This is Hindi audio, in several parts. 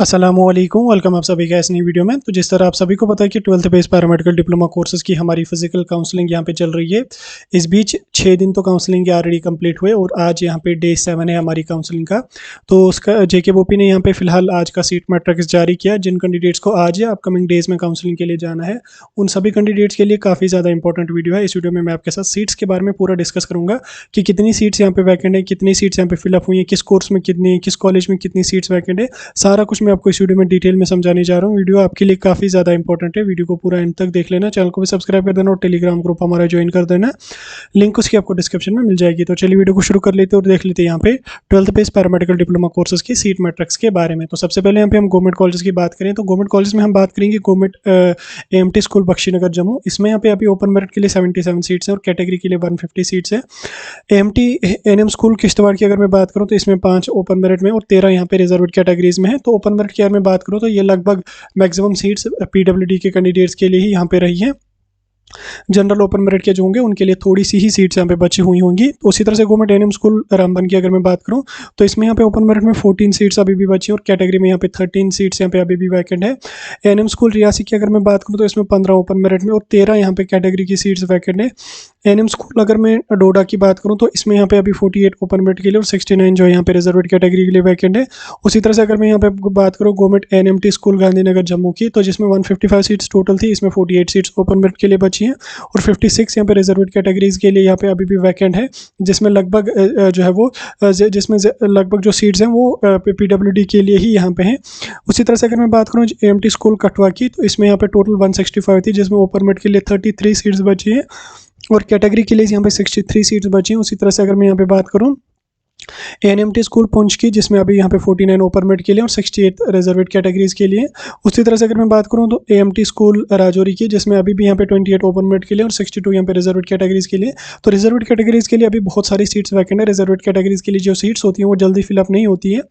अस्सलामुअलैकुम, वेलकम आप सभी का इस नई वीडियो में। तो जिस तरह आप सभी को पता है कि 12th base paramedical diploma courses की हमारी फिजिकल काउंसलिंग यहाँ पे चल रही है। इस बीच 6 दिन तो काउंसलिंग के ऑलरेडी कंप्लीट हुए और आज यहाँ पे डे 7 है हमारी काउंसलिंग का। तो उसका जेकेबोपी ने यहाँ पे फ़िलहाल आज का सीट मैट्रिक्स जारी किया। जिन कैंडिडेट्स को आज या अपकमिंग डेज़ में काउंसलिंग के लिए जाना है, उन सभी कैंडिडेट्स के लिए काफ़ी ज़्यादा इंपॉर्टेंट वीडियो है। इस वीडियो में मैं आपके साथ सीट्स के बारे में पूरा डिस्कस करूँगा कि कितनी सीट्स यहाँ पे वैकेंट है, कितनी सीट्स यहाँ पे फिलअप हुई हैं, किस कोर्स में कितनी, किस कॉलेज में कितनी सीट्स वैकेंट है। सारा कुछ मैं आपको इस वीडियो में डिटेल में समझाने जा रहा हूँ। वीडियो आपके लिए काफ़ी ज़्यादा इंपॉर्टेंट है। वीडियो को पूरा एंड तक देख लेना, चैनल को भी सब्सक्राइब कर देना और टेलीग्राम ग्रुप हमारा ज्वाइन कर देना। लिंक उसकी आपको डिस्क्रिप्शन में मिल जाएगी। तो चलिए वीडियो को शुरू कर लेते हैं और देख लेते हैं यहाँ पे 12th base paramedical diploma courses की सीट मैट्रिक्स के बारे में। तो सबसे पहले यहाँ पे हम गवर्नमेंट कॉलेज की बात करें तो गवर्नमेंट कॉलेज में हम बात करेंगे government AMT school Bakshi Nagar Jammu. इसमें यहाँ पे अभी ओपन मेरिट के लिए 77 सीट्स हैं और कैटेगरी के लिए 150 सीट्स है। AMT NM स्कूल किश्तवाड़ की अगर मैं बात करूँ तो इसमें 5 ओपन मेरिट में और 13 यहाँ पे रिजर्वेड कैटेगरीज में है। तो ओपन मेरिट की अगर मैं बात करूँ तो ये लगभग मैक्सिमम सीट्स PWD के कैंडिडेट्स के लिए ही यहाँ पे रही है। जनरल ओपन मेरिट के जो होंगे उनके लिए थोड़ी सी ही सीट्स यहाँ पे बची हुई होंगी। उसी तरह से गवर्नमेंट NM स्कूल रामबन की अगर मैं बात करूँ तो इसमें यहाँ पे ओपन मेरिट में 14 सीट्स अभी भी बची और कैटेगरी में यहाँ पे 13 सीट्स यहाँ पे अभी भी वैकेंट है। NM स्कूल रियासी की अगर मैं बात करूँ तो इसमें 15 ओपन मेरिट में और 13 यहाँ पे कैटेगरी की सीट्स वैकेंट है। NM स्कूल अगर मैं डोडा की बात करूँ तो इसमें यहाँ पे अभी 48 ओपन मेरिट के लिए और 69 जो है यहाँ पे रिजर्वेड कैटेगरी के लिए वैकेंट है। उसी तरह से अगर मैं यहाँ पे बात करूँ government NMT school Gandhinagar Jammu की तो जिसमें 155 सीट्स टोटल थी, इसमें 48 सीट्स ओपन मेरिट के लिए बची हैं और 56 यहाँ पे रिजर्वेड कैटेगरीज के लिए यहाँ पे अभी भी वैकेंट है, जिसमें लगभग जो है वो जिसमें लगभग जो सीट्स हैं वो PWD के लिए ही यहाँ पे हैं। उसी तरह से अगर मैं बात करूँ AMT स्कूल कटवा की तो इसमें यहाँ पे टोटल 165 थी, जिसमें ओपन मेरिट के लिए 33 सीट्स बची हैं और कैटेगरी के लिए यहाँ पे 63 सीट्स बची हैं। उसी तरह से अगर मैं यहाँ पे बात करूँ ANMT स्कूल पुंछ की जिसमें अभी यहाँ पे 49 ओपन मेरिट के लिए और 68 रिजर्वेड कैटेगरीज के लिए। उसी तरह से अगर मैं बात करूँ तो AMT स्कूल राजौरी की जिसमें अभी भी यहाँ पे 28 ओपन मेरिट के लिए और 62 यहाँ पे रिजर्वेड कैटेगरीज के लिए। तो रिजर्वेड कैटेगरीज के लिए अभी बहुत सारी सीट्स वैकेंट है। रिजर्वेड कैटेगरीज के लिए जो सीट्स होती हैं वो जल्दी फिलअप नहीं होती है।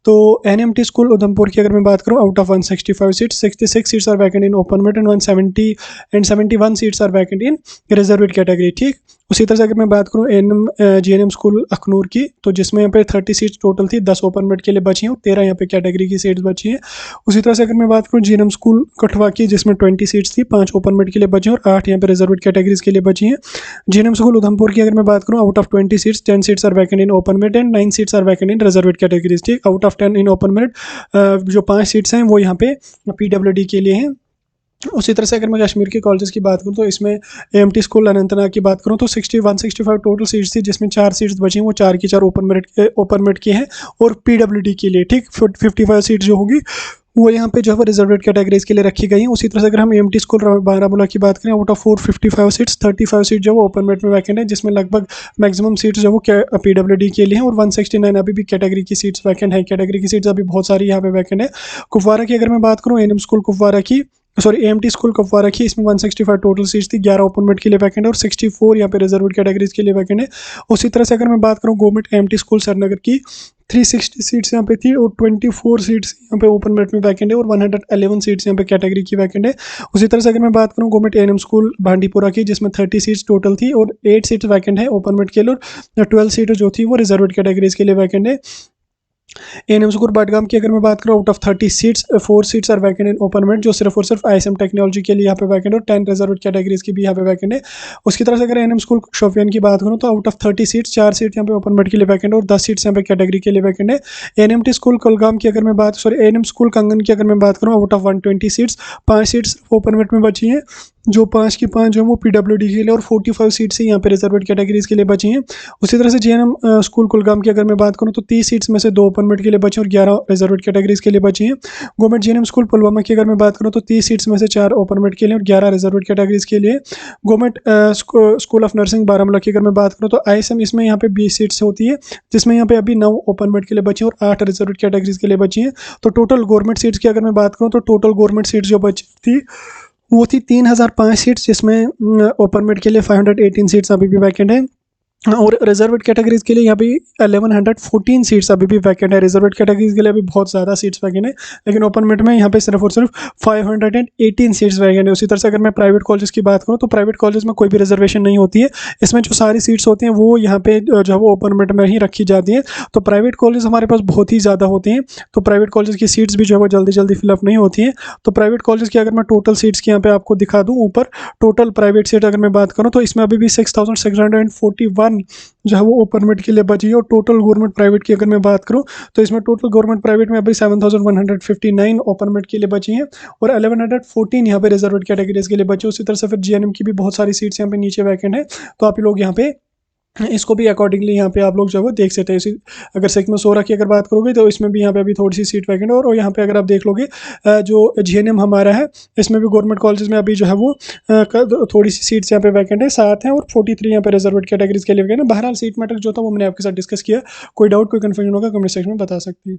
तो NMT स्कूल उधमपुर की अगर मैं बात करूँ out of 165 seats 66 seats are vacant in open merit and 170 and 71 seats are vacant in reserved category. ठीक, उसी तरह से अगर मैं बात करूँ GNM स्कूल अखनूर की तो जिसमें यहाँ पे 30 सीट्स टोटल थी, 10 ओपन मेरिट के लिए बची हैं और 13 यहाँ पे कैटेगरी की सीट्स बची हैं। उसी तरह से अगर मैं बात करूँ GNM स्कूल कठवा की जिसमें 20 सीट्स थी, 5 ओपन मेरिट के लिए बची हैं और 8 यहाँ पे रिजर्वेड कैटेगरीज के लिए बची हैं। GNM स्कूल उधमपुर की अगर मैं बात करूँ out of 20 seats 10 seats are vacant in open merit and 9 seats are vacant in reserved categories. ठीक, out of 10 in open merit जो 5 सीट्स हैं वो यहाँ पे PWD के लिए हैं। उसी तरह से अगर मैं कश्मीर के कॉलेजेस की बात करूँ तो इसमें AMT स्कूल अनंतनाग की बात करूँ तो 165 टोटल सीट्स थी, जिसमें 4 सीट्स बची हैं वो 4 की 4 ओपन मेरिट की हैं और PWD के लिए। ठीक, 55 सीट्स जो होगी वो यहाँ पे जो है वो रिजर्वेड कैटेगरीज के लिए रखी गई हैं। उसी तरह से अगर हम AMT स्कूल बारामूला की बात करें आउट ऑफ 455 सीट्स 35 सीट जो वो ओपन मेरिट में वैकेंट है, जिसमें लगभग मैक्सिमम सीट्स जो वो PWD के लिए हैं और 169 अभी भी कैटेगरी की सीट्स वैकेंट है। कैटेगरी की सीट्स अभी बहुत सारी यहाँ पे वैकेंट है। कुपवारा की अगर मैं बात करूँ NM स्कूल कुपवारा की AMT स्कूल कुपवारा की इसमें 165 टोटल सीट्स थी, 11 ओपन मेरिट के लिए वैकेंट है और 64 यहाँ पे रिजर्वेड कैटेगरीज के लिए वैकेंट है। उसी तरह से अगर मैं बात करूँ गवर्नमेंट AMT स्कूल सरनगर की 360 सीट्स यहाँ पे थी और 24 सीट्स यहाँ पे ओपन मेरिट में वैकेंट है और 111 सीट्स यहाँ पे कैटेगरी की वैकेंट है। उसी तरह से अगर मैं बात करूँ गवर्नमेंट NM स्कूल बांडीपुरा की जिसमें 30 सीट्स टोटल थी और 8 सीट्स वैकेंट है ओपन मेरिट के लिए और 12 सीट जो थी वो रिजर्वेड कैटेगरीज के लिए वैकेंट है। NM स्कूल बडगाम की अगर मैं बात करूँ out of 30 seats 4 seats are vacant in open merit जो सिर्फ और सिर्फ ISM टेक्नोलॉजी के लिए यहाँ पे वैकेंट है और 10 रिजर्वेड कैटेगरीज की भी यहाँ पे वैकेंट है। उसकी तरह से अगर NM स्कूल शोपियान की बात करूँ तो आउट ऑफ 30 सीट्स 4 सीट यहाँ पे ओपन मेरिट के लिए वैकेंट है और 10 सीट्स यहाँ पे कैटेगरी के लिए वैकेंट है। NMT स्कूल कुलगाम की अगर मैं बात NM स्कूल कंगन की अगर मैं बात करूँ out of 120 seats 5 seats open merit में बची हैं, जो 5 की 5 जो है वो PWD के लिए और 45 सीट्स ही यहाँ पे रिजर्वेड कैटेगरीज के लिए बची हैं। उसी तरह से GNM स्कूल कुलगाम की अगर मैं बात करूँ तो 30 सीट्स में से 2 ओपन मेरिट के लिए बची और 11 रिजर्वेड कैटेगरीज के लिए बची हैं। गवर्नमेंट GNM स्कूल पुलवामा की अगर मैं बात करूँ तो 30 सीट्स में से 4 ओपन मेरिट के लिए और 11 रिजर्वेड कैटेगरीज के लिए। Government school of nursing Baramulla की अगर मैं बात करूँ तो ISM इसमें यहाँ पे 20 सीट्स होती है, जिसमें यहाँ पे अभी 9 ओपन मेरिट के लिए बची और 8 रिजर्वेड कैटेगरीज के लिए बची हैं। तो टोटल गवर्नमेंट सीट्स की अगर मैं बात करूँ तो टोटल गवर्नमेंट सीट्स जो बची थी वो थी 3005 सीट्स, जिसमें ओपन मेरिट के लिए 518 सीट्स अभी भी वैकेंट है और रिजर्वेड कैटेगरीज के लिए यहाँ पे 1114 सीट्स अभी भी वैकेंट है। रिजर्वेड कैटेगरीज के लिए अभी बहुत ज़्यादा सीट्स वैकेंट है, लेकिन ओपन मेरिट में यहाँ पे सिर्फ और सिर्फ 518 सीट्स वैकेंट है। उसी तरह से अगर मैं प्राइवेट कॉलेज की बात करूँ तो प्राइवेट कॉलेज में कोई भी रिजर्वेशन नहीं होती है। इसमें जो सारी सीट्स होती हैं वो यहाँ पे जो है वो ओपन मेरिट में ही रखी जाती हैं। तो प्राइवेट कॉलेज हमारे पास बहुत ही ज़्यादा होते हैं, तो प्राइवेट कॉलेज की सीट्स भी जो है वो जल्दी जल्दी फिलअप नहीं होती हैं। तो प्राइवेट कॉलेज की अगर मैं टोटल सीट्स की यहाँ पे आपको दिखा दूँ ऊपर, टोटल प्राइवेट सीट अगर मैं बात करूँ तो इसमें अभी भी 6641 जो है वो ओपन मेरिट के लिए बची है। और टोटल गवर्नमेंट प्राइवेट की अगर मैं बात करूँ तो इसमें टोटल गवर्नमेंट प्राइवेट में अभी 7159 ओपन मेरिट के लिए बची हैं, और 1114 यहाँ पे रिजर्वेड कैटेगरीज के लिए बची। उसी तरह से फिर जीएनएम की भी बहुत सारी सीट्स यहाँ पे नीचे वैकेंट है, तो आप लोग यहाँ पे इसको भी अकॉर्डिंगली यहाँ पे आप लोग जो है वो देख सकते हैं। इसी अगर सेक्टर सोरा की अगर बात करोगे तो इसमें भी यहाँ पे अभी थोड़ी सी सीट वैकेंट है। और यहाँ पे अगर आप देख लोगे जो जीएनएम हमारा है, इसमें भी गवर्नमेंट कॉलेजेस में अभी जो है वो थोड़ी सी सीट्स यहाँ पे वैकेंट है, 7 हैं, और 43 यहाँ पे रिजर्वेड कैटेगरीज के लिए वैकेंट है। बहरहाल सीट मैटर जो था वो मैंने आपके साथ डिस्कस किया। कोई डाउट कोई कन्फ्यूजन होगा कमेंट सेक्शन में बता सकते हैं।